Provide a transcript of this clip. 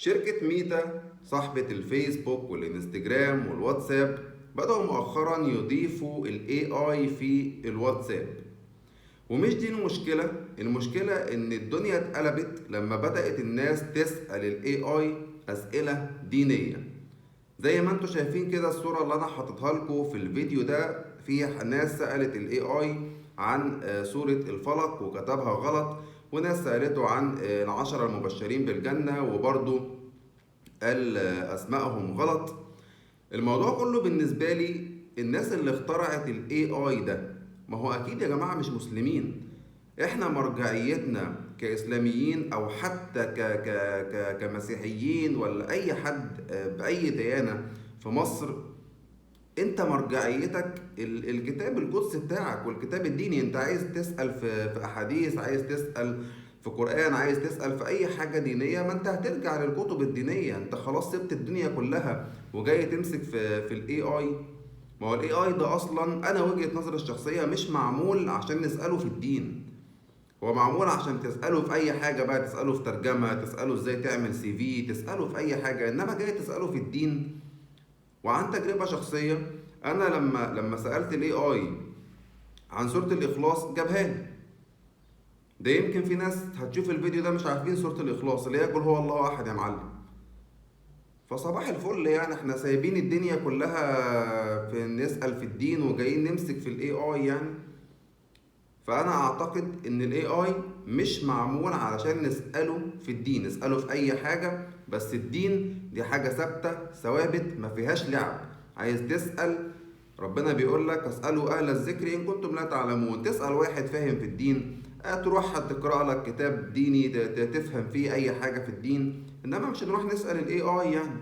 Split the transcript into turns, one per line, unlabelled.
شركة ميتا صاحبة الفيسبوك والانستجرام والواتساب بدأوا مؤخرا يضيفوا ال AI في الواتساب. ومش دي المشكلة ان الدنيا اتقلبت لما بدأت الناس تسأل ال AI أسئلة دينية. زي ما انتوا شايفين كده الصورة اللي انا حاططها لكم في الفيديو ده، في ناس سألت ال AI عن سورة الفلق وكتبها غلط، وناس سألته عن العشرة المبشرين بالجنة وبرضه قال أسمائهم غلط. الموضوع كله بالنسبة لي الناس اللي اخترعت ال AI ده، ما هو أكيد يا جماعة مش مسلمين. احنا مرجعيتنا كإسلاميين أو حتى كمسيحيين ولا أي حد بأي ديانة في مصر، انت مرجعيتك الكتاب القدسي بتاعك والكتاب الديني. انت عايز تسأل في احاديث، عايز تسأل في قرآن، عايز تسأل في اي حاجة دينية، ما انت هترجع للكتب الدينية. انت خلاص سبت الدنيا كلها وجاي تمسك في الاي اي. ما هو الاي اي ده اصلا انا وجهة نظري الشخصية مش معمول عشان نسأله في الدين، هو معمول عشان تسأله في اي حاجة بقى، تسأله في ترجمة، تسأله ازاي تعمل سي في، تسأله في اي حاجة. انما جاي تسأله في الدين. وعن تجربة شخصية، أنا لما سألت ال AI عن سورة الإخلاص جابها لي. ده يمكن في ناس هتشوف الفيديو ده مش عارفين سورة الإخلاص اللي هي قل هو الله أحد يا معلم. فصباح الفل، يعني احنا سايبين الدنيا كلها في نسأل في الدين وجايين نمسك في ال AI يعني. فأنا أعتقد إن ال AI مش معمول علشان نسأله في الدين، نسأله في أي حاجة، بس الدين دي حاجة ثابتة ثوابت ما فيهاش لعب. عايز تسأل، ربنا بيقول لك اسألوا أهل الذكر إن كنتم لا تعلمون. تسأل واحد فاهم في الدين، تروح تقرأ لك كتاب ديني تفهم فيه أي حاجة في الدين، إنما مش نروح نسأل ال AI يعني.